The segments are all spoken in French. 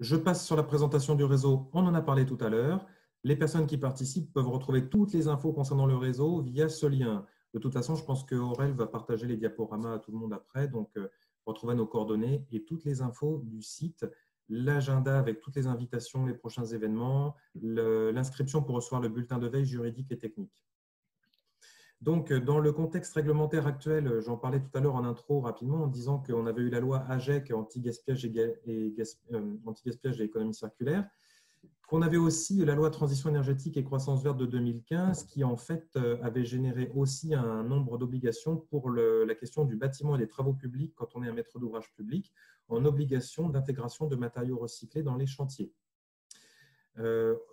Je passe sur la présentation du réseau. On en a parlé tout à l'heure. Les personnes qui participent peuvent retrouver toutes les infos concernant le réseau via ce lien. De toute façon, je pense que Aurel va partager les diaporamas à tout le monde après. Donc, retrouvez nos coordonnées et toutes les infos du site, l'agenda avec toutes les invitations, les prochains événements, l'inscription pour recevoir le bulletin de veille juridique et technique. Donc, dans le contexte réglementaire actuel, j'en parlais tout à l'heure en intro rapidement en disant qu'on avait eu la loi AGEC, anti-gaspillage et économie circulaire, qu'on avait aussi la loi transition énergétique et croissance verte de 2015 qui en fait avait généré aussi un nombre d'obligations pour la question du bâtiment et des travaux publics quand on est un maître d'ouvrage public, en obligation d'intégration de matériaux recyclés dans les chantiers.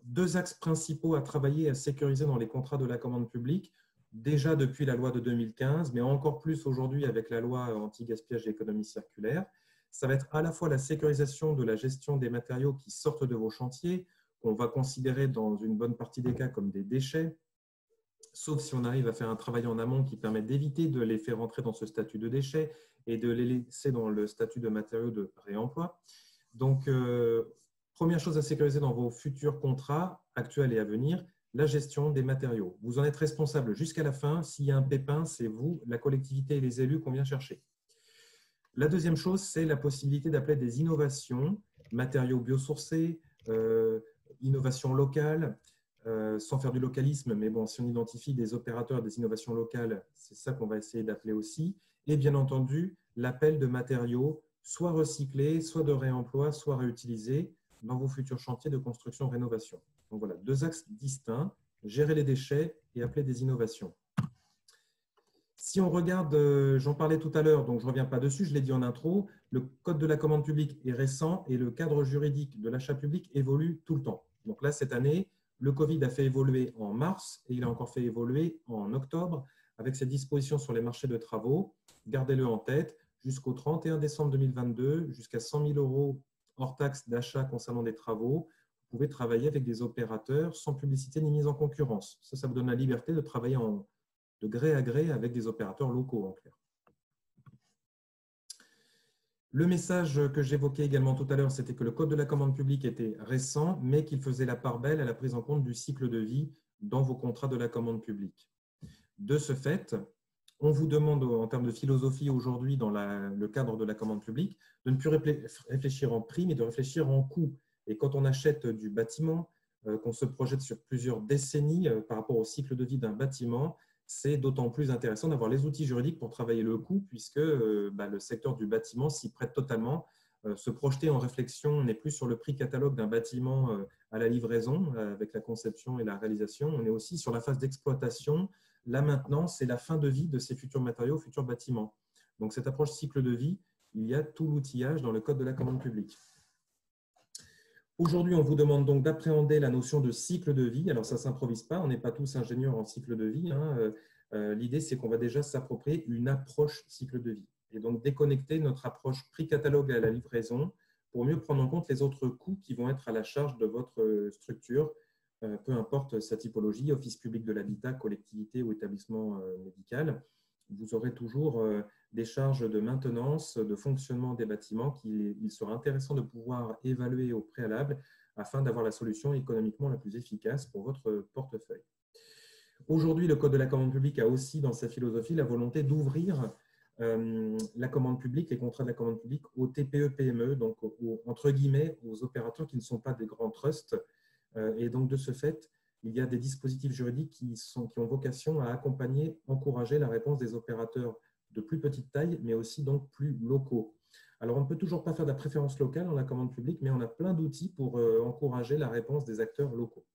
Deux axes principaux à travailler et à sécuriser dans les contrats de la commande publique, déjà depuis la loi de 2015, mais encore plus aujourd'hui avec la loi anti-gaspillage et économie circulaire. Ça va être à la fois la sécurisation de la gestion des matériaux qui sortent de vos chantiers, qu'on va considérer dans une bonne partie des cas comme des déchets, sauf si on arrive à faire un travail en amont qui permet d'éviter de les faire rentrer dans ce statut de déchets et de les laisser dans le statut de matériaux de réemploi. Donc, première chose à sécuriser dans vos futurs contrats actuels et à venir, la gestion des matériaux. Vous en êtes responsable jusqu'à la fin. S'il y a un pépin, c'est vous, la collectivité et les élus qu'on vient chercher. La deuxième chose, c'est la possibilité d'appeler des innovations, matériaux biosourcés, innovations locales, sans faire du localisme, mais bon, si on identifie des opérateurs des innovations locales, c'est ça qu'on va essayer d'appeler aussi. Et bien entendu, l'appel de matériaux soit recyclés, soit de réemploi, soit réutilisés dans vos futurs chantiers de construction-rénovation. Donc voilà, deux axes distincts, gérer les déchets et appeler des innovations. Si on regarde, j'en parlais tout à l'heure, donc je ne reviens pas dessus, je l'ai dit en intro, le code de la commande publique est récent et le cadre juridique de l'achat public évolue tout le temps. Donc là, cette année, le Covid a fait évoluer en mars et il a encore fait évoluer en octobre avec ses dispositions sur les marchés de travaux. Gardez-le en tête, jusqu'au 31 décembre 2022, jusqu'à 100 000 € hors taxe d'achat concernant des travaux, vous pouvez travailler avec des opérateurs sans publicité ni mise en concurrence. Ça vous donne la liberté de travailler de gré à gré avec des opérateurs locaux en clair. Le message que j'évoquais également tout à l'heure, c'était que le code de la commande publique était récent, mais qu'il faisait la part belle à la prise en compte du cycle de vie dans vos contrats de la commande publique. De ce fait, on vous demande en termes de philosophie aujourd'hui dans le cadre de la commande publique de ne plus réfléchir en prix, mais de réfléchir en coût. Et quand on achète du bâtiment, qu'on se projette sur plusieurs décennies par rapport au cycle de vie d'un bâtiment, c'est d'autant plus intéressant d'avoir les outils juridiques pour travailler le coût puisque le secteur du bâtiment s'y prête totalement. Se projeter en réflexion, on n'est plus sur le prix catalogue d'un bâtiment à la livraison avec la conception et la réalisation. On est aussi sur la phase d'exploitation, la maintenance et la fin de vie de ces futurs matériaux, futurs bâtiments. Donc cette approche cycle de vie, il y a tout l'outillage dans le code de la commande publique. Aujourd'hui, on vous demande donc d'appréhender la notion de cycle de vie. Alors, ça ne s'improvise pas, on n'est pas tous ingénieurs en cycle de vie. L'idée, c'est qu'on va déjà s'approprier une approche cycle de vie. Et donc, déconnecter notre approche prix-catalogue à la livraison pour mieux prendre en compte les autres coûts qui vont être à la charge de votre structure, peu importe sa typologie, office public de l'habitat, collectivité ou établissement médical. Vous aurez toujours des charges de maintenance, de fonctionnement des bâtiments qu'il sera intéressant de pouvoir évaluer au préalable afin d'avoir la solution économiquement la plus efficace pour votre portefeuille. Aujourd'hui, le Code de la commande publique a aussi dans sa philosophie la volonté d'ouvrir la commande publique, les contrats de la commande publique aux TPE-PME, donc entre guillemets aux opérateurs qui ne sont pas des grands trusts. Et donc de ce fait, il y a des dispositifs juridiques qui ont vocation à accompagner, encourager la réponse des opérateurs de plus petite taille, mais aussi donc plus locaux. Alors, on ne peut toujours pas faire de la préférence locale dans la commande publique, mais on a plein d'outils pour encourager la réponse des acteurs locaux.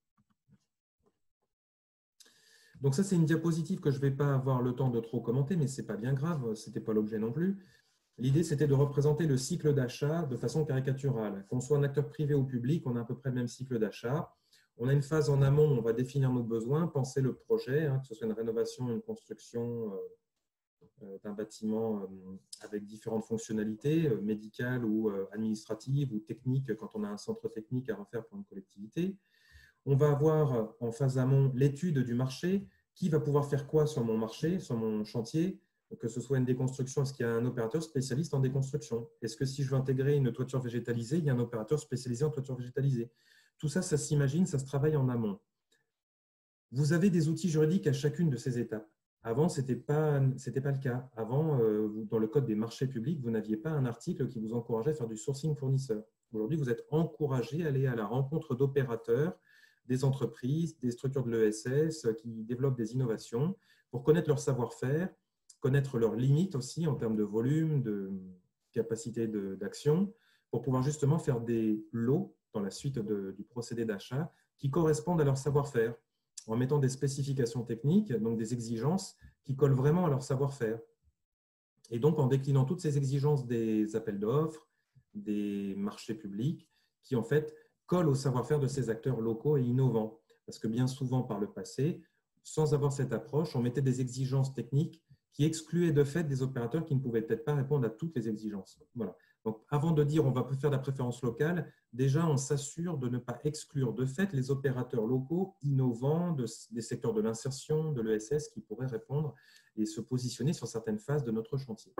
Donc ça, c'est une diapositive que je ne vais pas avoir le temps de trop commenter, mais ce n'est pas bien grave, ce n'était pas l'objet non plus. L'idée, c'était de représenter le cycle d'achat de façon caricaturale. Qu'on soit un acteur privé ou public, on a à peu près le même cycle d'achat. On a une phase en amont, on va définir nos besoins, penser le projet, que ce soit une rénovation, une construction d'un bâtiment avec différentes fonctionnalités, médicales ou administratives ou techniques, quand on a un centre technique à refaire pour une collectivité. On va avoir en phase amont l'étude du marché, qui va pouvoir faire quoi sur mon marché, sur mon chantier, que ce soit une déconstruction, est-ce qu'il y a un opérateur spécialiste en déconstruction? Est-ce que si je veux intégrer une toiture végétalisée, il y a un opérateur spécialisé en toiture végétalisée? Tout ça, ça s'imagine, ça se travaille en amont. Vous avez des outils juridiques à chacune de ces étapes. Avant, ce n'était pas le cas. Avant, dans le code des marchés publics, vous n'aviez pas un article qui vous encourageait à faire du sourcing fournisseur. Aujourd'hui, vous êtes encouragé à aller à la rencontre d'opérateurs, des entreprises, des structures de l'ESS qui développent des innovations pour connaître leur savoir-faire, connaître leurs limites aussi en termes de volume, de capacité d'action, pour pouvoir justement faire des lots dans la suite du procédé d'achat qui correspondent à leur savoir-faire, en mettant des spécifications techniques, donc des exigences qui collent vraiment à leur savoir-faire. Et donc, en déclinant toutes ces exigences des appels d'offres, des marchés publics, qui en fait collent au savoir-faire de ces acteurs locaux et innovants. Parce que bien souvent, par le passé, sans avoir cette approche, on mettait des exigences techniques qui excluaient de fait des opérateurs qui ne pouvaient peut-être pas répondre à toutes les exigences. Voilà. Donc, avant de dire on va faire de la préférence locale, déjà on s'assure de ne pas exclure de fait les opérateurs locaux innovants des secteurs de l'insertion, de l'ESS qui pourraient répondre et se positionner sur certaines phases de notre chantier.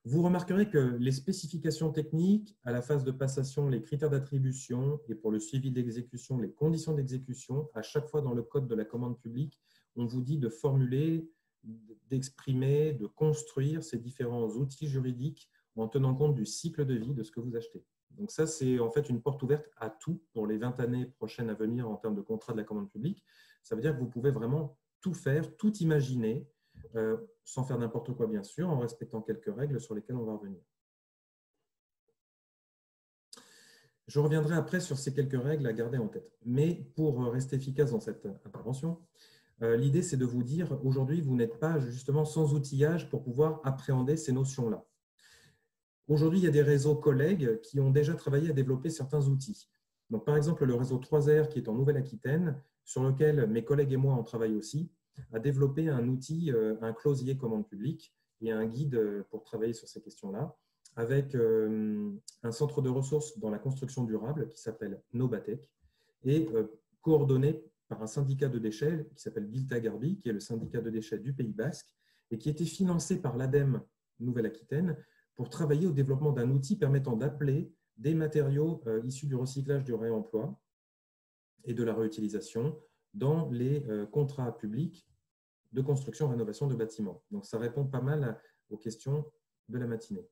Vous remarquerez que les spécifications techniques, à la phase de passation, les critères d'attribution et pour le suivi de l'exécution, les conditions d'exécution, à chaque fois dans le code de la commande publique, on vous dit de formuler, d'exprimer, de construire ces différents outils juridiques en tenant compte du cycle de vie de ce que vous achetez. Donc ça, c'est en fait une porte ouverte à tout pour les 20 années prochaines à venir en termes de contrat de la commande publique. Ça veut dire que vous pouvez vraiment tout faire, tout imaginer, sans faire n'importe quoi bien sûr, en respectant quelques règles sur lesquelles on va revenir. Je reviendrai après sur ces quelques règles à garder en tête. Mais pour rester efficace dans cette intervention, l'idée c'est de vous dire aujourd'hui, vous n'êtes pas justement sans outillage pour pouvoir appréhender ces notions-là. Aujourd'hui, il y a des réseaux collègues qui ont déjà travaillé à développer certains outils. Donc, par exemple, le réseau 3R qui est en Nouvelle-Aquitaine, sur lequel mes collègues et moi on travaille aussi, a développé un outil, un closier commande publique et un guide pour travailler sur ces questions-là, avec un centre de ressources dans la construction durable qui s'appelle Nobatec et coordonné par un syndicat de déchets qui s'appelle Biltagarbi, qui est le syndicat de déchets du Pays Basque et qui était financé par l'ADEME Nouvelle-Aquitaine pour travailler au développement d'un outil permettant d'appeler des matériaux issus du recyclage, du réemploi et de la réutilisation dans les contrats publics de construction-rénovation de bâtiments. Donc, ça répond pas mal aux questions de la matinée.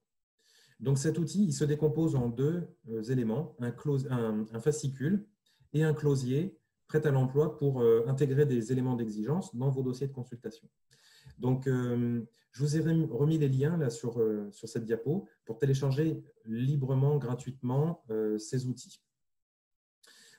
Donc, cet outil, il se décompose en deux éléments, un fascicule et un closier prêt à l'emploi pour intégrer des éléments d'exigence dans vos dossiers de consultation. Donc, je vous ai remis les liens là, sur cette diapo pour télécharger librement, gratuitement ces outils.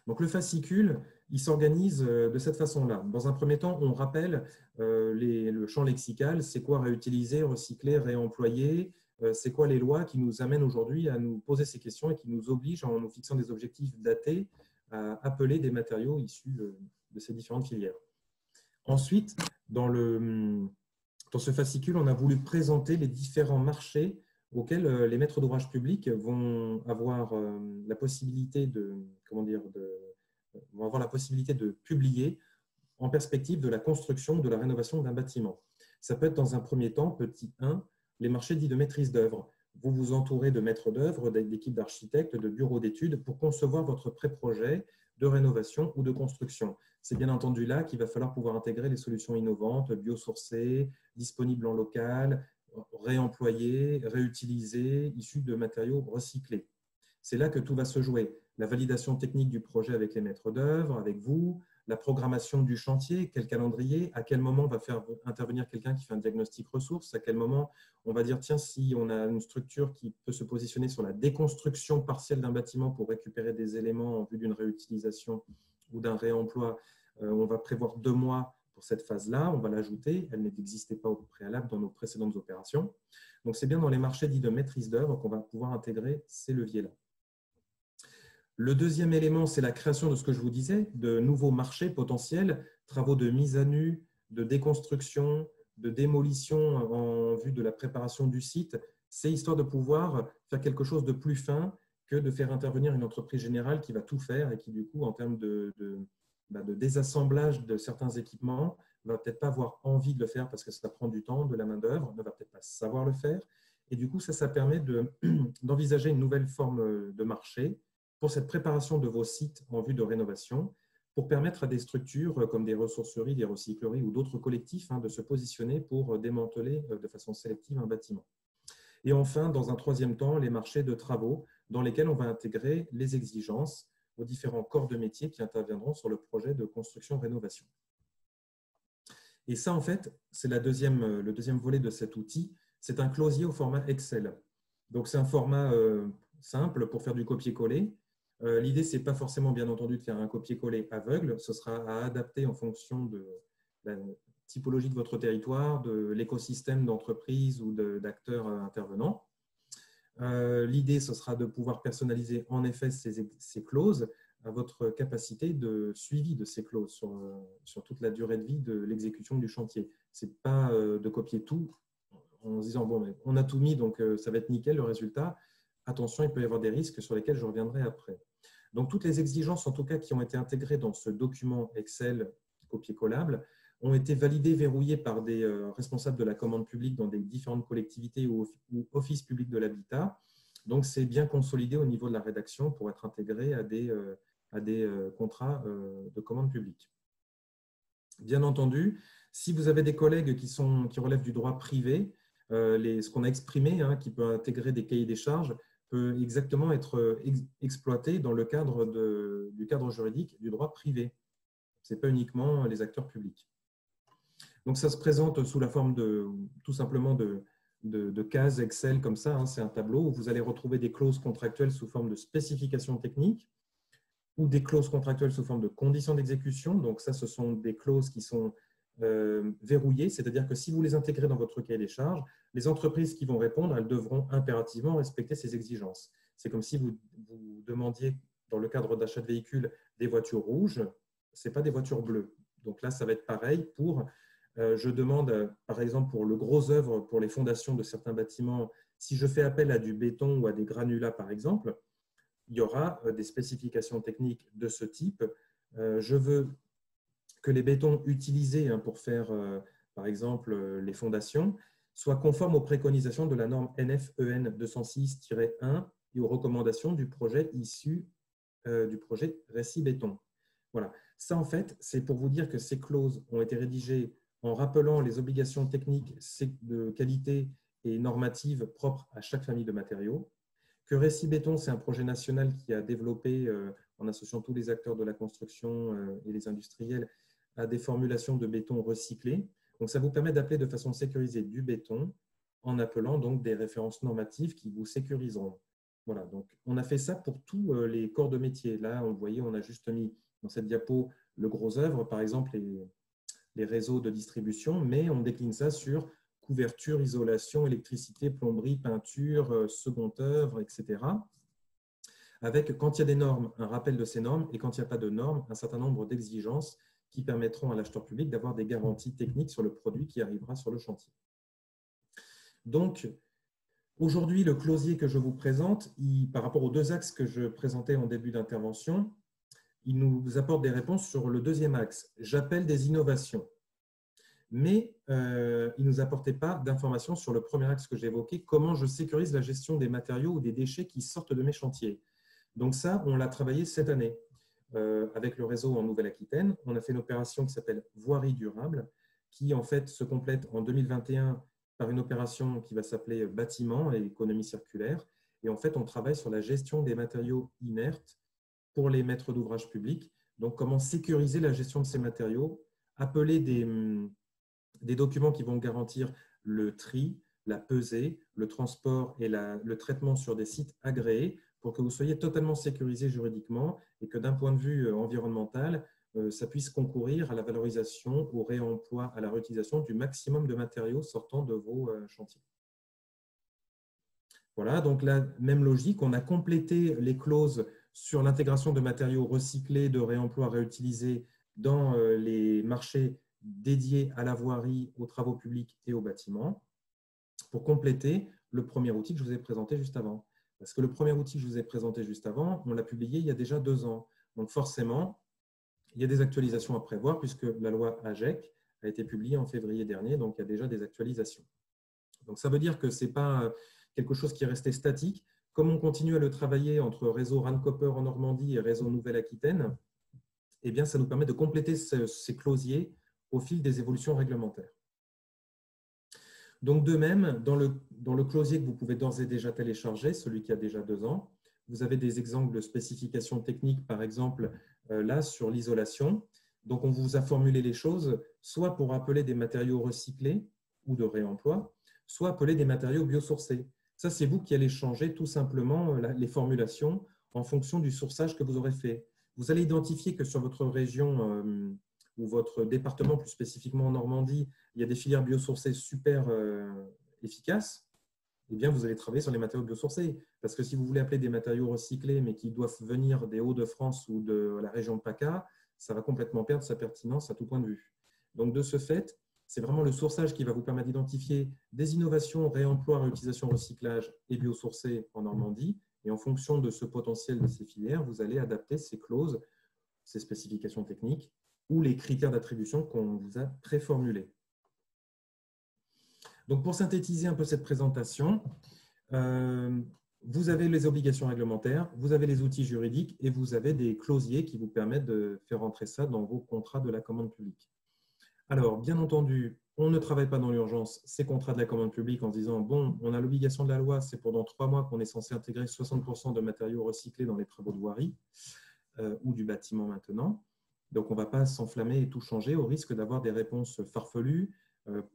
Donc, le fascicule, il s'organise de cette façon-là. Dans un premier temps, on rappelle le champ lexical, c'est quoi réutiliser, recycler, réemployer, c'est quoi les lois qui nous amènent aujourd'hui à nous poser ces questions et qui nous obligent, en nous fixant des objectifs datés, à appeler des matériaux issus de ces différentes filières. Ensuite, dans ce fascicule, on a voulu présenter les différents marchés auxquels les maîtres d'ouvrage publics vont avoir la possibilité vont avoir la possibilité de publier en perspective de la construction, de la rénovation d'un bâtiment. Ça peut être dans un premier temps, petit 1, les marchés dits de maîtrise d'œuvre. Vous vous entourez de maîtres d'œuvre, d'équipes d'architectes, de bureaux d'études pour concevoir votre pré-projet de rénovation ou de construction. C'est bien entendu là qu'il va falloir pouvoir intégrer les solutions innovantes, biosourcées, disponibles en local, réemployées, réutilisées, issues de matériaux recyclés. C'est là que tout va se jouer. La validation technique du projet avec les maîtres d'œuvre, avec vous, la programmation du chantier, quel calendrier, à quel moment on va faire intervenir quelqu'un qui fait un diagnostic ressources, à quel moment on va dire, tiens, si on a une structure qui peut se positionner sur la déconstruction partielle d'un bâtiment pour récupérer des éléments en vue d'une réutilisation ou d'un réemploi, on va prévoir 2 mois pour cette phase-là, on va l'ajouter, elle n'existait pas au préalable dans nos précédentes opérations. Donc, c'est bien dans les marchés dits de maîtrise d'œuvre qu'on va pouvoir intégrer ces leviers-là. Le deuxième élément, c'est la création de ce que je vous disais, de nouveaux marchés potentiels, travaux de mise à nu, de déconstruction, de démolition en vue de la préparation du site. C'est histoire de pouvoir faire quelque chose de plus fin que de faire intervenir une entreprise générale qui va tout faire et qui, du coup, en termes de désassemblage de certains équipements, ne va peut-être pas avoir envie de le faire parce que ça prend du temps, de la main-d'œuvre, ne va peut-être pas savoir le faire. Et du coup, ça permet d'envisager une nouvelle forme de marché pour cette préparation de vos sites en vue de rénovation, pour permettre à des structures comme des ressourceries, des recycleries ou d'autres collectifs de se positionner pour démanteler de façon sélective un bâtiment. Et enfin, dans un troisième temps, les marchés de travaux dans lesquels on va intégrer les exigences aux différents corps de métier qui interviendront sur le projet de construction-rénovation. Et ça, en fait, c'est le deuxième volet de cet outil. C'est un closier au format Excel. Donc, c'est un format simple pour faire du copier-coller. L'idée, ce n'est pas forcément, bien entendu, de faire un copier-coller aveugle. Ce sera à adapter en fonction de la typologie de votre territoire, de l'écosystème d'entreprise ou d'acteurs intervenants. L'idée, ce sera de pouvoir personnaliser en effet ces clauses à votre capacité de suivi de ces clauses sur toute la durée de vie de l'exécution du chantier. Ce n'est pas de copier tout en se disant, bon, mais on a tout mis, donc ça va être nickel le résultat. Attention, il peut y avoir des risques sur lesquels je reviendrai après. Donc, toutes les exigences, en tout cas, qui ont été intégrées dans ce document Excel copier-collable, ont été validées, verrouillées par des responsables de la commande publique dans des différentes collectivités ou offices publics de l'habitat. Donc, c'est bien consolidé au niveau de la rédaction pour être intégré à des contrats de commande publique. Bien entendu, si vous avez des collègues qui relèvent du droit privé, ce qu'on a exprimé, qui peut intégrer des cahiers des charges, peut exactement être exploité dans le cadre du cadre juridique du droit privé. Ce n'est pas uniquement les acteurs publics. Donc, ça se présente sous la forme tout simplement de cases Excel comme ça. C'est un tableau où vous allez retrouver des clauses contractuelles sous forme de spécifications techniques ou des clauses contractuelles sous forme de conditions d'exécution. Donc, ça, ce sont des clauses qui sont verrouillées, c'est-à-dire que si vous les intégrez dans votre cahier des charges, les entreprises qui vont répondre, elles devront impérativement respecter ces exigences. C'est comme si vous demandiez, dans le cadre d'achat de véhicules, des voitures rouges, ce n'est pas des voitures bleues. Donc là, ça va être pareil pour… je demande, par exemple, pour le gros œuvre, pour les fondations de certains bâtiments, si je fais appel à du béton ou à des granulats, par exemple, il y aura des spécifications techniques de ce type. Je veux que les bétons utilisés pour faire, par exemple, les fondations soient conformes aux préconisations de la norme NF-EN 206-1 et aux recommandations du projet issu du projet Réci Béton. Voilà. Ça, en fait, c'est pour vous dire que ces clauses ont été rédigées en rappelant les obligations techniques de qualité et normatives propres à chaque famille de matériaux. Que Réci Béton, c'est un projet national qui a développé, en associant tous les acteurs de la construction et les industriels, à des formulations de béton recyclé. Donc, ça vous permet d'appeler de façon sécurisée du béton en appelant donc des références normatives qui vous sécuriseront. Voilà, donc on a fait ça pour tous les corps de métier. Là, vous voyez, on a juste mis dans cette diapo le gros œuvre, par exemple les réseaux de distribution, mais on décline ça sur couverture, isolation, électricité, plomberie, peinture, second œuvre, etc. Avec, quand il y a des normes, un rappel de ces normes, et quand il n'y a pas de normes, un certain nombre d'exigences qui permettront à l'acheteur public d'avoir des garanties techniques sur le produit qui arrivera sur le chantier. Donc, aujourd'hui, le closier que je vous présente, par rapport aux deux axes que je présentais en début d'intervention, il nous apporte des réponses sur le deuxième axe. J'appelle des innovations. Mais il ne nous apportait pas d'informations sur le premier axe que j'ai évoqué, comment je sécurise la gestion des matériaux ou des déchets qui sortent de mes chantiers. Donc ça, on l'a travaillé cette année avec le réseau en Nouvelle-Aquitaine. On a fait une opération qui s'appelle Voirie durable, qui en fait se complète en 2021 par une opération qui va s'appeler Bâtiment et économie circulaire. Et en fait, on travaille sur la gestion des matériaux inertes pour les maîtres d'ouvrage publics. Donc, comment sécuriser la gestion de ces matériaux, appeler des documents qui vont garantir le tri, la pesée, le transport et le traitement sur des sites agréés pour que vous soyez totalement sécurisé juridiquement et que d'un point de vue environnemental, ça puisse concourir à la valorisation, au réemploi, à la réutilisation du maximum de matériaux sortant de vos chantiers. Voilà, donc la même logique, on a complété les clauses sur l'intégration de matériaux recyclés, de réemploi, réutilisés dans les marchés dédiés à la voirie, aux travaux publics et aux bâtiments pour compléter le premier outil que je vous ai présenté juste avant. Parce que le premier outil que je vous ai présenté juste avant, on l'a publié il y a déjà 2 ans. Donc forcément, il y a des actualisations à prévoir puisque la loi AGEC a été publié en février dernier, donc il y a déjà des actualisations. Donc ça veut dire que ce n'est pas quelque chose qui est resté statique. Comme on continue à le travailler entre réseau Rand-Copper en Normandie et réseau Nouvelle-Aquitaine, eh bien, ça nous permet de compléter ces closiers au fil des évolutions réglementaires. Donc, de même, dans le closier que vous pouvez d'ores et déjà télécharger, celui qui a déjà 2 ans, vous avez des exemples de spécifications techniques, par exemple, là, sur l'isolation. Donc, on vous a formulé les choses soit pour appeler des matériaux recyclés ou de réemploi, soit appeler des matériaux biosourcés. Ça, c'est vous qui allez changer tout simplement les formulations en fonction du sourçage que vous aurez fait. Vous allez identifier que sur votre région ou votre département, plus spécifiquement en Normandie, il y a des filières biosourcées super efficaces. Eh bien, vous allez travailler sur les matériaux biosourcés. Parce que si vous voulez appeler des matériaux recyclés, mais qui doivent venir des Hauts-de-France ou de la région de PACA, ça va complètement perdre sa pertinence à tout point de vue. Donc, de ce fait, c'est vraiment le sourçage qui va vous permettre d'identifier des innovations, réemploi, réutilisation, recyclage et biosourcés en Normandie. Et en fonction de ce potentiel de ces filières, vous allez adapter ces clauses, ces spécifications techniques ou les critères d'attribution qu'on vous a préformulés. Donc, pour synthétiser un peu cette présentation, vous avez les obligations réglementaires, vous avez les outils juridiques et vous avez des clausiers qui vous permettent de faire entrer ça dans vos contrats de la commande publique. Alors, bien entendu, on ne travaille pas dans l'urgence ces contrats de la commande publique en se disant « bon, on a l'obligation de la loi, c'est pour dans 3 mois qu'on est censé intégrer 60% de matériaux recyclés dans les travaux de voirie ou du bâtiment maintenant ». Donc, on ne va pas s'enflammer et tout changer au risque d'avoir des réponses farfelues,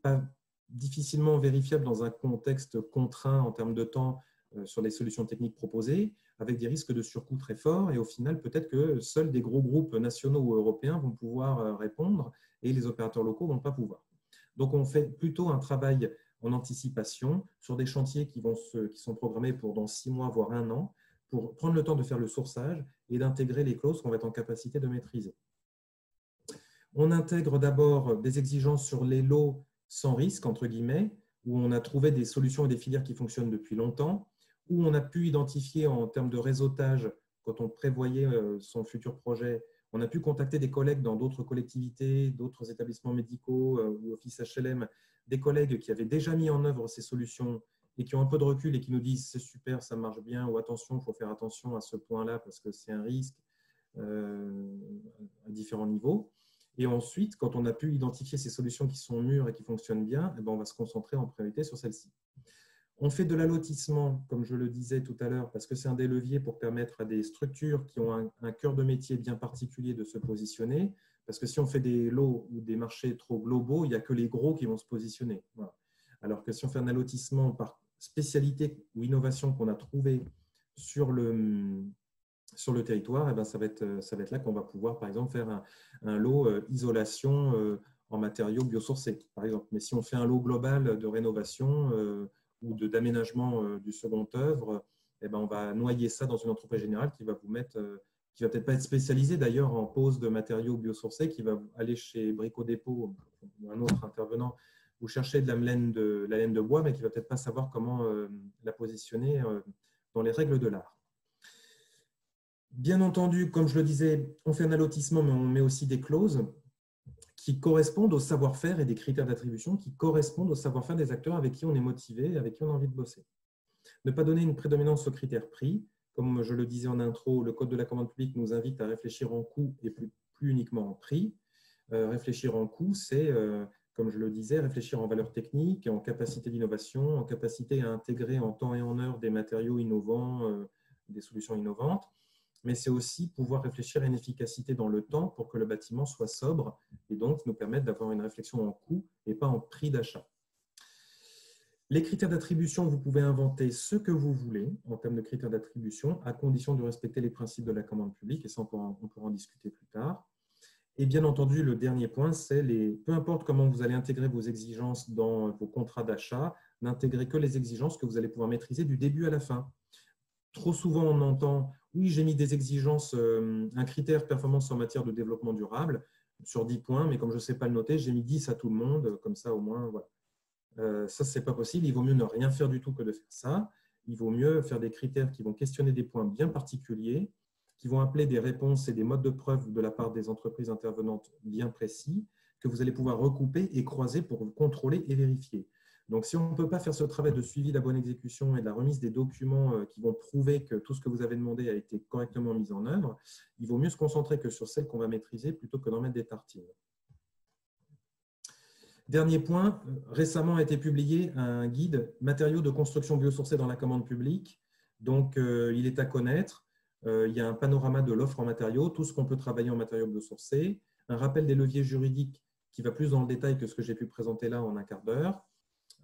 pas difficilement vérifiables dans un contexte contraint en termes de temps sur les solutions techniques proposées, avec des risques de surcoût très forts. Et au final, peut-être que seuls des gros groupes nationaux ou européens vont pouvoir répondre et les opérateurs locaux ne vont pas pouvoir. Donc, on fait plutôt un travail en anticipation sur des chantiers qui sont programmés pour dans 6 mois, voire 1 an, pour prendre le temps de faire le sourçage et d'intégrer les clauses qu'on va être en capacité de maîtriser. On intègre d'abord des exigences sur les lots sans risque, entre guillemets, où on a trouvé des solutions et des filières qui fonctionnent depuis longtemps, où on a pu identifier en termes de réseautage, quand on prévoyait son futur projet, on a pu contacter des collègues dans d'autres collectivités, d'autres établissements médicaux ou office HLM, des collègues qui avaient déjà mis en œuvre ces solutions et qui ont un peu de recul et qui nous disent « c'est super, ça marche bien » ou « attention, il faut faire attention à ce point-là parce que c'est un risque à différents niveaux ». Et ensuite, quand on a pu identifier ces solutions qui sont mûres et qui fonctionnent bien, eh bien, on va se concentrer en priorité sur celles-ci. On fait de l'allotissement, comme je le disais tout à l'heure, parce que c'est un des leviers pour permettre à des structures qui ont un cœur de métier bien particulier de se positionner. Parce que si on fait des lots ou des marchés trop globaux, il n'y a que les gros qui vont se positionner. Voilà. Alors que si on fait un allotissement par spécialité ou innovation qu'on a trouvé sur le territoire, eh bien, ça va être là qu'on va pouvoir, par exemple, faire un lot isolation en matériaux biosourcés, par exemple. Mais si on fait un lot global de rénovation ou d'aménagement du second œuvre, eh bien, on va noyer ça dans une entreprise générale qui va vous mettre, qui va peut-être pas être spécialisée d'ailleurs en pose de matériaux biosourcés, qui va aller chez Brico Dépôt ou un autre intervenant, vous cherchez de la laine de bois, mais qui ne va peut-être pas savoir comment la positionner dans les règles de l'art. Bien entendu, comme je le disais, on fait un allotissement, mais on met aussi des clauses qui correspondent au savoir-faire et des critères d'attribution qui correspondent au savoir-faire des acteurs avec qui on est motivé, avec qui on a envie de bosser. Ne pas donner une prédominance au critère prix. Comme je le disais en intro, le Code de la commande publique nous invite à réfléchir en coût et plus uniquement en prix. Réfléchir en coût, c'est, comme je le disais, réfléchir en valeur technique, en capacité d'innovation, en capacité à intégrer en temps et en heure des matériaux innovants, des solutions innovantes. Mais c'est aussi pouvoir réfléchir à une efficacité dans le temps pour que le bâtiment soit sobre et donc nous permettre d'avoir une réflexion en coût et pas en prix d'achat. Les critères d'attribution, vous pouvez inventer ce que vous voulez en termes de critères d'attribution à condition de respecter les principes de la commande publique et ça on pourra en discuter plus tard. Et bien entendu, le dernier point, c'est peu importe comment vous allez intégrer vos exigences dans vos contrats d'achat, n'intégrez que les exigences que vous allez pouvoir maîtriser du début à la fin. Trop souvent, on entend « oui, j'ai mis des exigences, un critère performance en matière de développement durable sur 10 points, mais comme je ne sais pas le noter, j'ai mis 10 à tout le monde, comme ça au moins, voilà. » Ça, ce n'est pas possible. Il vaut mieux ne rien faire du tout que de faire ça. Il vaut mieux faire des critères qui vont questionner des points bien particuliers, qui vont appeler des réponses et des modes de preuve de la part des entreprises intervenantes bien précis, que vous allez pouvoir recouper et croiser pour contrôler et vérifier. Donc, si on ne peut pas faire ce travail de suivi de la bonne exécution et de la remise des documents qui vont prouver que tout ce que vous avez demandé a été correctement mis en œuvre, il vaut mieux se concentrer que sur celles qu'on va maîtriser plutôt que d'en mettre des tartines. Dernier point, récemment a été publié un guide matériaux de construction biosourcés dans la commande publique. Donc, il est à connaître. Il y a un panorama de l'offre en matériaux, tout ce qu'on peut travailler en matériaux biosourcés, un rappel des leviers juridiques qui va plus dans le détail que ce que j'ai pu présenter là en un quart d'heure.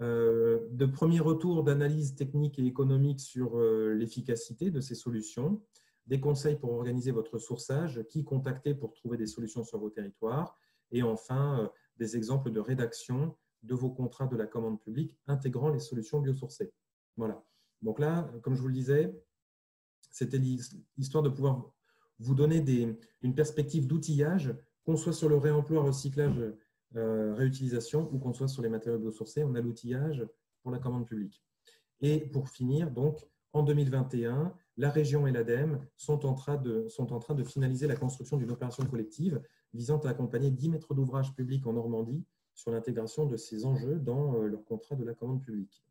De premiers retours d'analyse technique et économique sur l'efficacité de ces solutions, des conseils pour organiser votre sourçage, qui contacter pour trouver des solutions sur vos territoires, et enfin des exemples de rédaction de vos contrats de la commande publique intégrant les solutions biosourcées. Voilà. Donc là, comme je vous le disais, c'était l'histoire de pouvoir vous donner une perspective d'outillage, qu'on soit sur le réemploi, recyclage, réutilisation ou qu'on soit sur les matériaux biosourcés, on a l'outillage pour la commande publique. Et pour finir, donc, en 2021, la région et l'ADEME sont en train de finaliser la construction d'une opération collective visant à accompagner 10 maîtres d'ouvrage publics en Normandie sur l'intégration de ces enjeux dans leur contrat de la commande publique.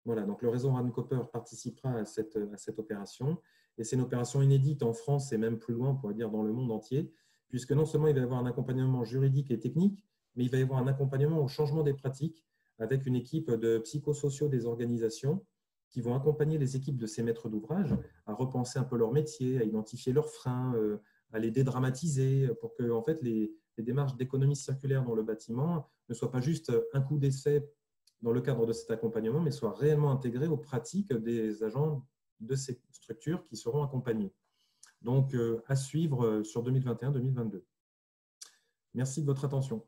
Voilà, donc le réseau Run-Copper participera à cette opération. Et c'est une opération inédite en France et même plus loin, on pourrait dire dans le monde entier, puisque non seulement il va y avoir un accompagnement juridique et technique, mais il va y avoir un accompagnement au changement des pratiques avec une équipe de psychosociaux des organisations qui vont accompagner les équipes de ces maîtres d'ouvrage à repenser un peu leur métier, à identifier leurs freins, à les dédramatiser pour que en fait, les démarches d'économie circulaire dans le bâtiment ne soient pas juste un coup d'essai dans le cadre de cet accompagnement, mais soient réellement intégrées aux pratiques des agents de ces structures qui seront accompagnés. Donc, à suivre sur 2021-2022. Merci de votre attention.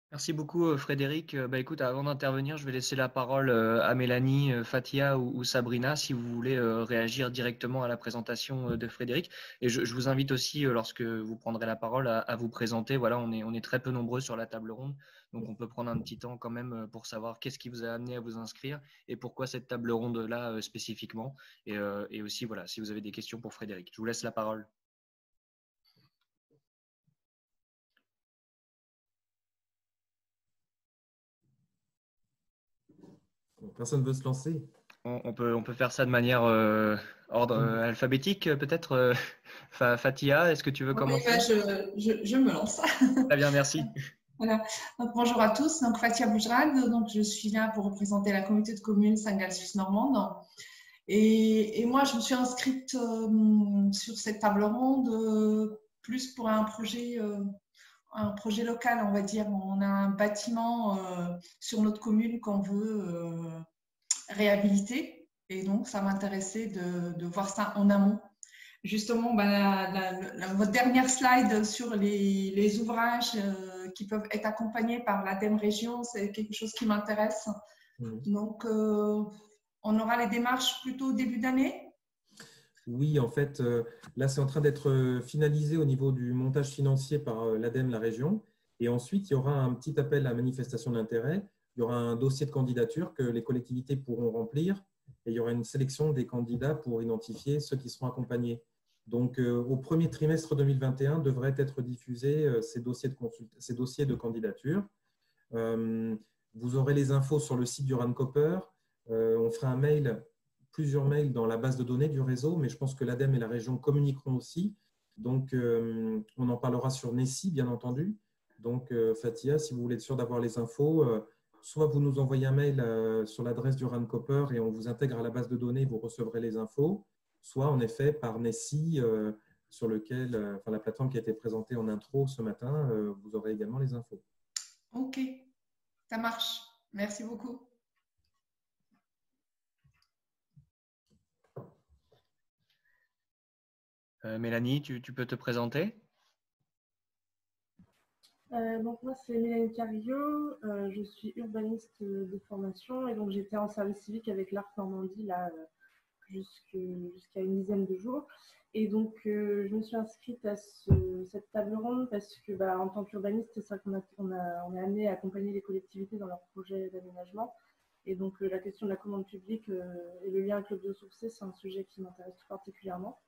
Merci beaucoup Frédéric. Écoute, avant d'intervenir, je vais laisser la parole à Mélanie, Fatia ou Sabrina si vous voulez réagir directement à la présentation de Frédéric. Et je vous invite aussi, lorsque vous prendrez la parole, à vous présenter. Voilà, on est très peu nombreux sur la table ronde, donc on peut prendre un petit temps quand même pour savoir qu'est-ce qui vous a amené à vous inscrire et pourquoi cette table ronde-là spécifiquement. Et aussi, voilà, si vous avez des questions pour Frédéric. Je vous laisse la parole. Personne ne veut se lancer? On peut faire ça de manière ordre alphabétique, peut-être. Fatia, est-ce que tu veux commencer? Je me lance. Très bien, merci. Voilà. Donc, bonjour à tous. Donc, Fatia Bougerad. Donc, je suis là pour représenter la communauté de communes Saint-Gall Suisse normande. Et moi, je me suis inscrite sur cette table ronde plus pour un projet local, on va dire. On a un bâtiment sur notre commune qu'on veut réhabiliter. Et donc, ça m'intéressait de voir ça en amont. Justement, votre dernière slide sur les ouvrages qui peuvent être accompagnés par l'ADEME Région, c'est quelque chose qui m'intéresse. Donc, on aura les démarches plutôt début d'année? Oui, en fait, là, c'est en train d'être finalisé au niveau du montage financier par l'ADEME, la région. Et ensuite, il y aura un petit appel à manifestation d'intérêt. Il y aura un dossier de candidature que les collectivités pourront remplir. Et il y aura une sélection des candidats pour identifier ceux qui seront accompagnés. Donc, au premier trimestre 2021, devraient être diffusés ces dossiers de candidature. Vous aurez les infos sur le site du Run-Copper. On fera un mail, plusieurs mails dans la base de données du réseau, mais je pense que l'ADEME et la région communiqueront aussi. Donc, on en parlera sur Nessie, bien entendu. Donc, Fatia, si vous voulez être sûr d'avoir les infos, soit vous nous envoyez un mail sur l'adresse du Run-Copper et on vous intègre à la base de données, vous recevrez les infos, soit en effet par Nessie, sur lequel, la plateforme qui a été présentée en intro ce matin, vous aurez également les infos. Ok, ça marche. Merci beaucoup. Mélanie, tu peux te présenter? Donc moi c'est Mélanie Carillo, je suis urbaniste de formation et donc j'étais en service civique avec l'Arc Normandie là jusqu'à une dizaine de jours et donc je me suis inscrite à cette table ronde parce que en tant qu'urbaniste c'est ça qu'on est amené à accompagner les collectivités dans leurs projets d'aménagement et donc la question de la commande publique et le lien avec le biosourcé c'est un sujet qui m'intéresse tout particulièrement.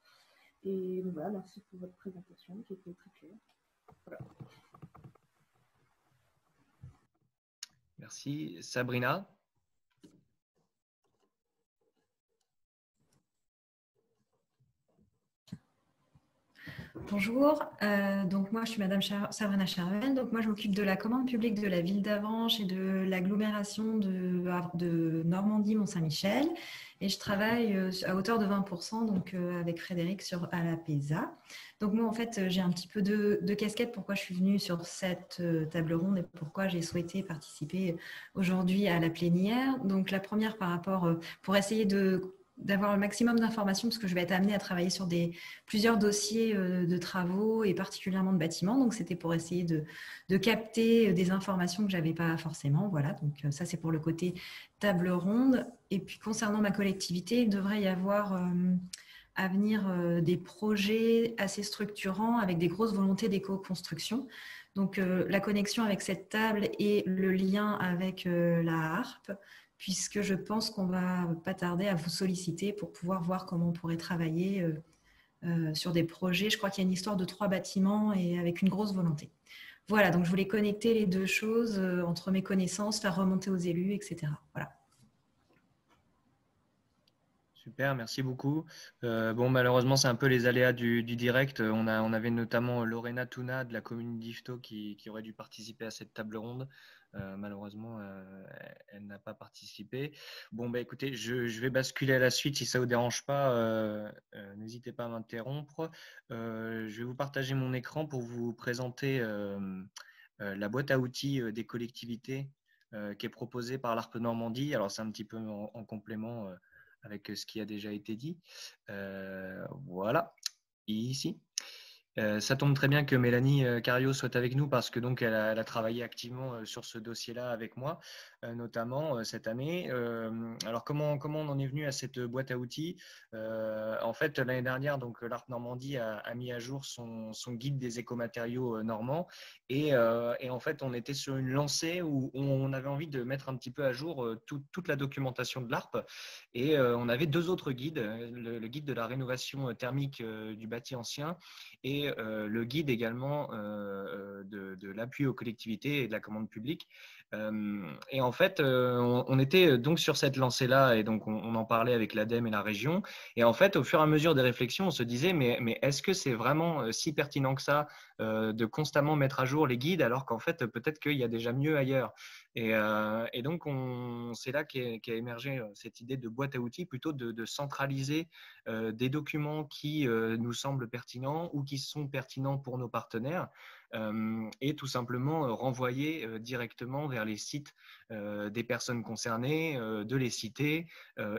Et donc, voilà, merci pour votre présentation qui était très claire. Voilà. Merci. Sabrina? Bonjour, donc moi je suis Madame Sabrina Cherven, donc moi je m'occupe de la commande publique de la ville d'Avranches et de l'agglomération de Normandie-Mont-Saint-Michel et je travaille à hauteur de 20% donc avec Frédéric à la PESA. Donc moi en fait j'ai un petit peu de casquette pourquoi je suis venue sur cette table ronde et pourquoi j'ai souhaité participer aujourd'hui à la plénière. Donc la première par rapport pour essayer d'avoir le maximum d'informations parce que je vais être amenée à travailler sur plusieurs dossiers de travaux et particulièrement de bâtiments. Donc, c'était pour essayer de capter des informations que je n'avais pas forcément. Voilà, donc ça, c'est pour le côté table ronde. Et puis, concernant ma collectivité, il devrait y avoir à venir des projets assez structurants avec des grosses volontés d'éco-construction. Donc, la connexion avec cette table et le lien avec la HARP, puisque je pense qu'on va pas tarder à vous solliciter pour pouvoir voir comment on pourrait travailler sur des projets. Je crois qu'il y a une histoire de 3 bâtiments et avec une grosse volonté. Voilà, donc je voulais connecter les deux choses entre mes connaissances, faire remonter aux élus, etc. Voilà. Super, merci beaucoup. Bon, malheureusement, c'est un peu les aléas du direct. On avait notamment Lorena Tuna de la commune d'Yvetot qui aurait dû participer à cette table ronde. Malheureusement, elle n'a pas participé. Bon, bah, écoutez, je vais basculer à la suite. Si ça ne vous dérange pas, n'hésitez pas à m'interrompre. Je vais vous partager mon écran pour vous présenter la boîte à outils des collectivités qui est proposée par l'ARP Normandie. Alors, c'est un petit peu en complément avec ce qui a déjà été dit. Voilà, ici. Ça tombe très bien que Mélanie Cario soit avec nous parce que donc elle a travaillé activement sur ce dossier-là avec moi, notamment cette année. Alors comment on en est venu à cette boîte à outils? En fait, l'année dernière, donc l'ARP Normandie a mis à jour son guide des écomatériaux normands et en fait, on était sur une lancée où on avait envie de mettre un petit peu à jour toute la documentation de l'ARP et on avait 2 autres guides, le guide de la rénovation thermique du bâti ancien et le guide également de l'appui aux collectivités et de la commande publique. Et en fait, on était donc sur cette lancée-là et donc on en parlait avec l'ADEME et la région. Et en fait, au fur et à mesure des réflexions, on se disait mais est-ce que c'est vraiment si pertinent que ça de constamment mettre à jour les guides alors qu'en fait, peut-être qu'il y a déjà mieux ailleurs. Et donc, c'est là qu'est émergé cette idée de boîte à outils, plutôt de centraliser des documents qui nous semblent pertinents ou qui sont pertinents pour nos partenaires et tout simplement renvoyer directement vers les sites des personnes concernées, de les citer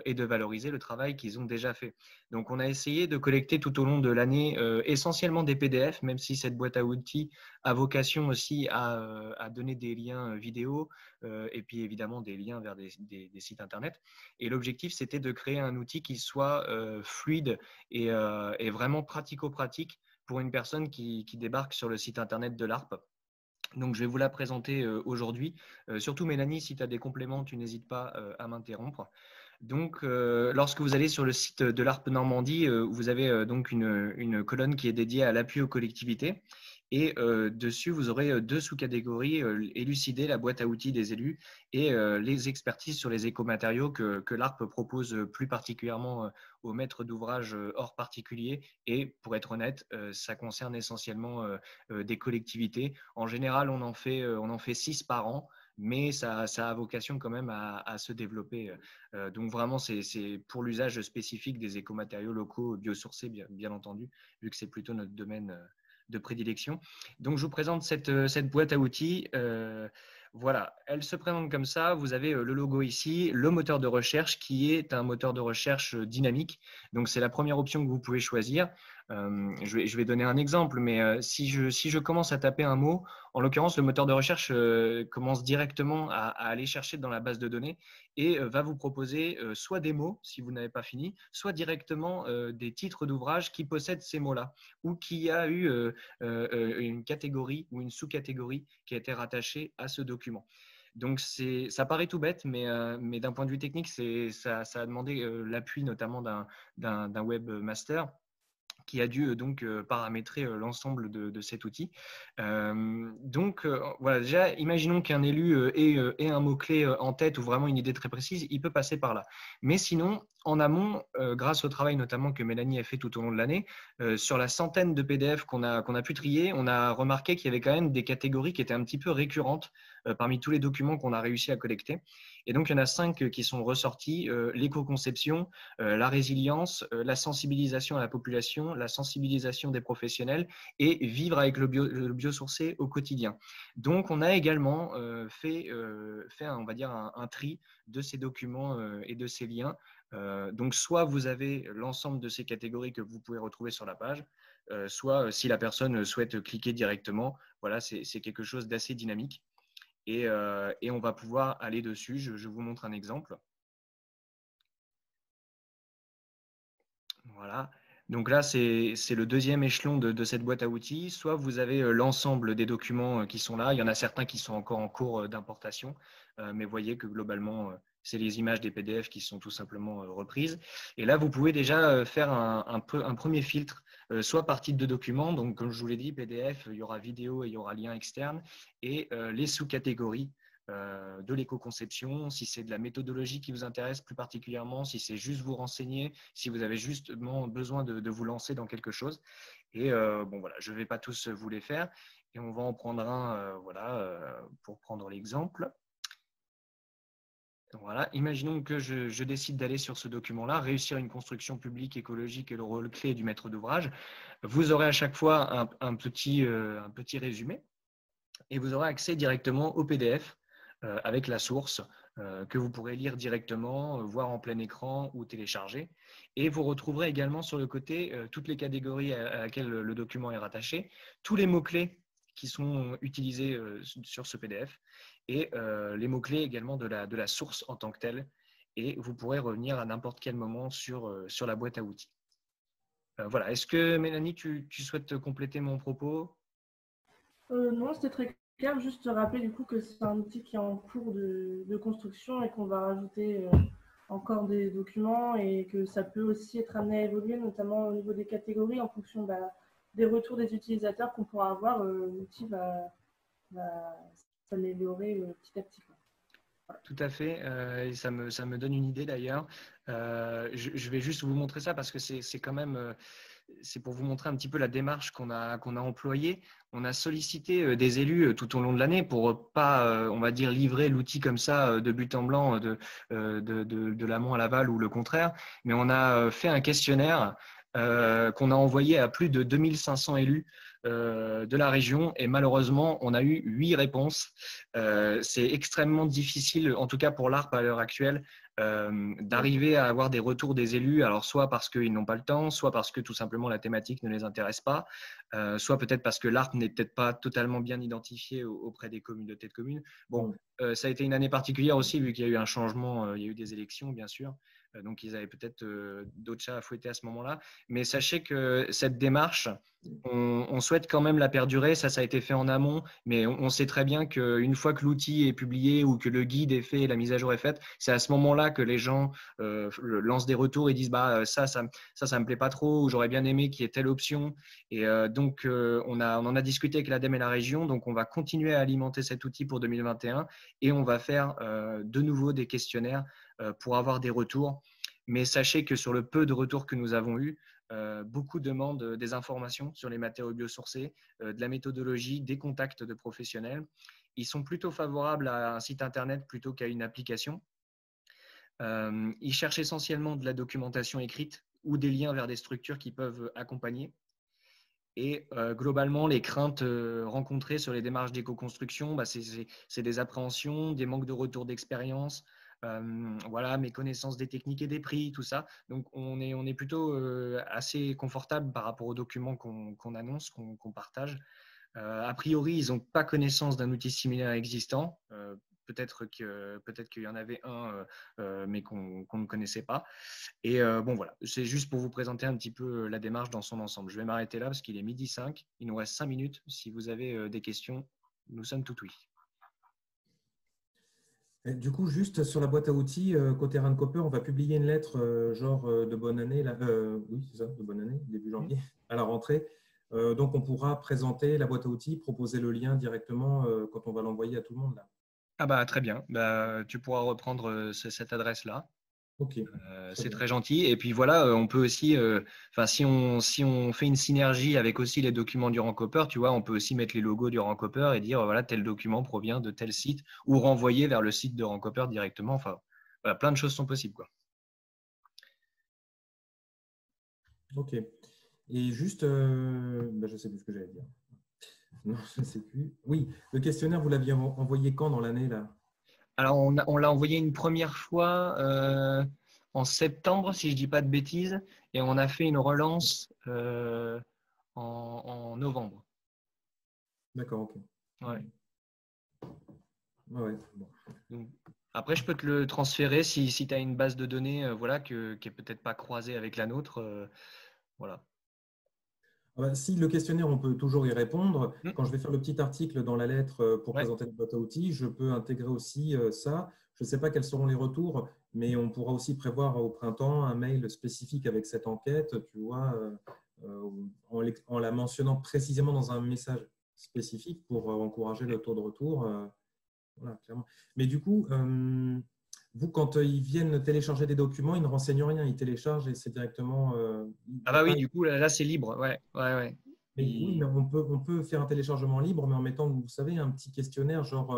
et de valoriser le travail qu'ils ont déjà fait. Donc, on a essayé de collecter tout au long de l'année essentiellement des PDF, même si cette boîte à outils a vocation aussi à donner des liens vidéo et puis évidemment des liens vers des sites internet. Et l'objectif, c'était de créer un outil qui soit fluide et vraiment pratico-pratique pour une personne qui débarque sur le site internet de l'ARP. Donc, je vais vous la présenter aujourd'hui. Surtout, Mélanie, si tu as des compléments, tu n'hésites pas à m'interrompre. Donc, lorsque vous allez sur le site de l'ARP Normandie, vous avez donc une colonne qui est dédiée à l'appui aux collectivités. Et dessus, vous aurez 2 sous-catégories, élucider la boîte à outils des élus et les expertises sur les écomatériaux que l'ARP propose plus particulièrement aux maîtres d'ouvrage hors particulier. Et pour être honnête, ça concerne essentiellement des collectivités. En général, on en fait 6 par an, mais ça a vocation quand même à se développer. Donc vraiment, c'est pour l'usage spécifique des écomatériaux locaux biosourcés, bien entendu, vu que c'est plutôt notre domaine de prédilection. Donc, je vous présente cette boîte à outils. Voilà, elle se présente comme ça. Vous avez le logo ici, le moteur de recherche qui est un moteur de recherche dynamique. Donc, c'est la première option que vous pouvez choisir. Je vais donner un exemple, mais si je commence à taper un mot, en l'occurrence, le moteur de recherche commence directement à aller chercher dans la base de données et va vous proposer soit des mots, si vous n'avez pas fini, soit directement des titres d'ouvrages qui possèdent ces mots-là ou qui a eu une catégorie ou une sous-catégorie qui a été rattachée à ce document. Donc, ça paraît tout bête, mais d'un point de vue technique, ça a demandé l'appui notamment d'un webmaster qui a dû donc paramétrer l'ensemble de cet outil. Voilà, déjà, imaginons qu'un élu ait un mot-clé en tête ou vraiment une idée très précise, il peut passer par là. Mais sinon, en amont, grâce au travail notamment que Mélanie a fait tout au long de l'année, sur la centaine de PDF qu'on a pu trier, on a remarqué qu'il y avait quand même des catégories qui étaient un petit peu récurrentes parmi tous les documents qu'on a réussi à collecter. Et donc, il y en a 5 qui sont ressortis, l'éco-conception, la résilience, la sensibilisation à la population, la sensibilisation des professionnels et vivre avec le biosourcé au quotidien. Donc, on a également fait on va dire un tri de ces documents et de ces liens. Donc, soit vous avez l'ensemble de ces catégories que vous pouvez retrouver sur la page, soit si la personne souhaite cliquer directement, voilà, c'est quelque chose d'assez dynamique. Et on va pouvoir aller dessus. Je vous montre un exemple. Voilà. Donc là, c'est le deuxième échelon de cette boîte à outils. Soit vous avez l'ensemble des documents qui sont là. Il y en a certains qui sont encore en cours d'importation, mais vous voyez que globalement, c'est les images des PDF qui sont tout simplement reprises. Et là, vous pouvez déjà faire un premier filtre, soit par type de document. Donc, comme je vous l'ai dit, PDF, il y aura vidéo et il y aura lien externe, et les sous-catégories de l'éco-conception, si c'est de la méthodologie qui vous intéresse plus particulièrement, si c'est juste vous renseigner, si vous avez justement besoin de vous lancer dans quelque chose. Et bon, voilà, je ne vais pas tous vous les faire. Et on va en prendre un, pour prendre l'exemple. Voilà, imaginons que je décide d'aller sur ce document-là, réussir une construction publique écologique et le rôle clé du maître d'ouvrage. Vous aurez à chaque fois un petit résumé et vous aurez accès directement au PDF avec la source que vous pourrez lire directement, voir en plein écran ou télécharger. Et vous retrouverez également sur le côté toutes les catégories à laquelle le document est rattaché, tous les mots-clés qui sont utilisés sur ce PDF et les mots-clés également de la source en tant que telle. Et vous pourrez revenir à n'importe quel moment sur la boîte à outils. Voilà. Est-ce que Mélanie, tu souhaites compléter mon propos ? Non, c'était très clair. Juste rappeler du coup que c'est un outil qui est en cours de construction et qu'on va rajouter encore des documents et que ça peut aussi être amené à évoluer, notamment au niveau des catégories en fonction des retours des utilisateurs qu'on pourra avoir. L'outil va s'améliorer petit à petit. Voilà. Tout à fait, et ça me donne une idée d'ailleurs. Je vais juste vous montrer ça parce que c'est quand même, c'est pour vous montrer un petit peu la démarche qu'on a employée. On a sollicité des élus tout au long de l'année pour pas, on va dire, livrer l'outil comme ça de but en blanc, de l'amont à l'aval ou le contraire, mais on a fait un questionnaire qu'on a envoyé à plus de 2500 élus de la région et malheureusement, on a eu 8 réponses. C'est extrêmement difficile, en tout cas pour l'ARP à l'heure actuelle, d'arriver à avoir des retours des élus, alors soit parce qu'ils n'ont pas le temps, soit parce que tout simplement la thématique ne les intéresse pas, soit peut-être parce que l'ARP n'est peut-être pas totalement bien identifié auprès des communautés de communes. Bon, ça a été une année particulière aussi vu qu'il y a eu un changement, il y a eu des élections bien sûr. Donc, ils avaient peut-être d'autres chats à fouetter à ce moment-là. Mais sachez que cette démarche, on souhaite quand même la perdurer. Ça a été fait en amont. Mais on sait très bien qu'une fois que l'outil est publié ou que le guide est fait et la mise à jour est faite, c'est à ce moment-là que les gens lancent des retours et disent bah, ça me plaît pas trop, ou j'aurais bien aimé qu'il y ait telle option. Et donc, on en a discuté avec l'ADEME et la région. Donc, on va continuer à alimenter cet outil pour 2021 et on va faire de nouveau des questionnaires pour avoir des retours. Mais sachez que sur le peu de retours que nous avons eus, beaucoup demandent des informations sur les matériaux biosourcés, de la méthodologie, des contacts de professionnels. Ils sont plutôt favorables à un site internet plutôt qu'à une application. Ils cherchent essentiellement de la documentation écrite ou des liens vers des structures qui peuvent accompagner. Et globalement, les craintes rencontrées sur les démarches d'éco-construction, bah, c'est des appréhensions, des manques de retour d'expérience, voilà, méconnaissance des techniques et des prix, tout ça. Donc, on est plutôt assez confortable par rapport aux documents qu'on annonce, qu'on partage. A priori, ils n'ont pas connaissance d'un outil similaire existant. Peut-être qu'il y en avait un, mais qu'on ne connaissait pas. Et bon, voilà, c'est juste pour vous présenter un petit peu la démarche dans son ensemble. Je vais m'arrêter là parce qu'il est 12h05. Il nous reste 5 minutes. Si vous avez des questions, nous sommes tout oui. Et du coup, juste sur la boîte à outils, côté Rand Cooper, on va publier une lettre de bonne année, là, oui, c'est ça, de bonne année, début janvier, à la rentrée. Donc, on pourra présenter la boîte à outils, proposer le lien directement quand on va l'envoyer à tout le monde, là. Ah bah très bien, bah, tu pourras reprendre cette adresse-là. OK. C'est bien. très gentil. Et puis voilà, on peut aussi, si on fait une synergie avec aussi les documents du Rancoper, tu vois, on peut aussi mettre les logos du Rancoper et dire voilà, tel document provient de tel site ou renvoyer vers le site de Rancoper directement. Enfin, voilà, plein de choses sont possibles, quoi. OK. Et juste, je ne sais plus ce que j'allais dire. Non, je ne sais plus. Oui, le questionnaire, vous l'aviez envoyé quand dans l'année, là? Alors, on l'a envoyé une première fois en septembre, si je ne dis pas de bêtises, et on a fait une relance en novembre. D'accord, OK. Ouais. Ouais, bon. Donc, après, je peux te le transférer si tu as une base de données voilà, qui n'est peut-être pas croisée avec la nôtre. Voilà. Si le questionnaire, on peut toujours y répondre. Mm. Quand je vais faire le petit article dans la lettre pour Ouais. présenter la boîte à outils, je peux intégrer aussi ça. Je ne sais pas quels seront les retours, mais on pourra aussi prévoir au printemps un mail spécifique avec cette enquête, tu vois, en la mentionnant précisément dans un message spécifique pour encourager le taux de retour. Voilà, clairement. Mais du coup, vous, quand ils viennent télécharger des documents, ils ne renseignent rien, ils téléchargent et c'est directement. Ah bah oui, du coup, là c'est libre. Ouais, ouais, ouais. Mais oui, mais on peut faire un téléchargement libre, mais en mettant, vous savez, un petit questionnaire, genre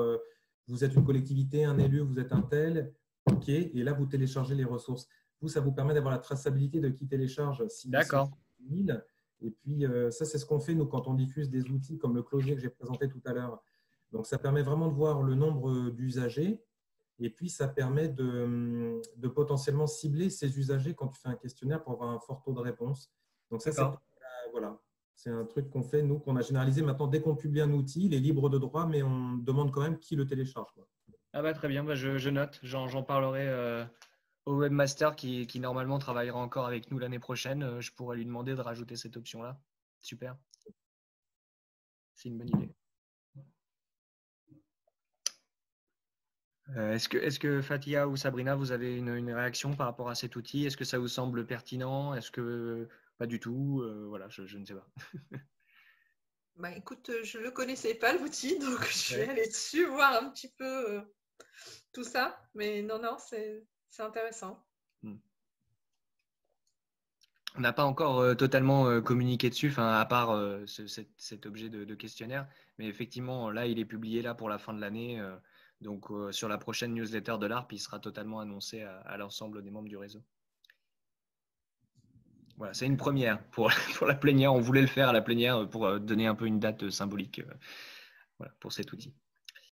vous êtes une collectivité, un élu, vous êtes un tel, OK, et là vous téléchargez les ressources. Vous, ça vous permet d'avoir la traçabilité de qui télécharge, si c'est D'accord. 1000. Et puis ça, c'est ce qu'on fait nous quand on diffuse des outils comme le closier que j'ai présenté tout à l'heure. Donc ça permet vraiment de voir le nombre d'usagers. Et puis, ça permet de potentiellement cibler ces usagers quand tu fais un questionnaire pour avoir un fort taux de réponse. Donc, ça, c'est voilà, c'est un truc qu'on fait, nous, qu'on a généralisé. Maintenant, dès qu'on publie un outil, il est libre de droit, mais on demande quand même qui le télécharge, quoi. Ah bah très bien, bah, je note. J'en parlerai au webmaster qui normalement travaillera encore avec nous l'année prochaine. Je pourrais lui demander de rajouter cette option-là. Super. C'est une bonne idée. Est-ce que Fatia ou Sabrina, vous avez une réaction par rapport à cet outil? Est-ce que ça vous semble pertinent? Est-ce que pas du tout? Voilà, je ne sais pas. Bah, écoute, je ne le connaissais pas l'outil, donc je vais Ouais. aller dessus voir un petit peu tout ça. Mais non, c'est intéressant. On n'a pas encore totalement communiqué dessus, à part cet objet de questionnaire. Mais effectivement, là, il est publié là pour la fin de l'année. Donc, sur la prochaine newsletter de l'ARP, il sera totalement annoncé à l'ensemble des membres du réseau. Voilà, c'est une première pour la plénière. On voulait le faire à la plénière pour donner un peu une date symbolique voilà, pour cet outil.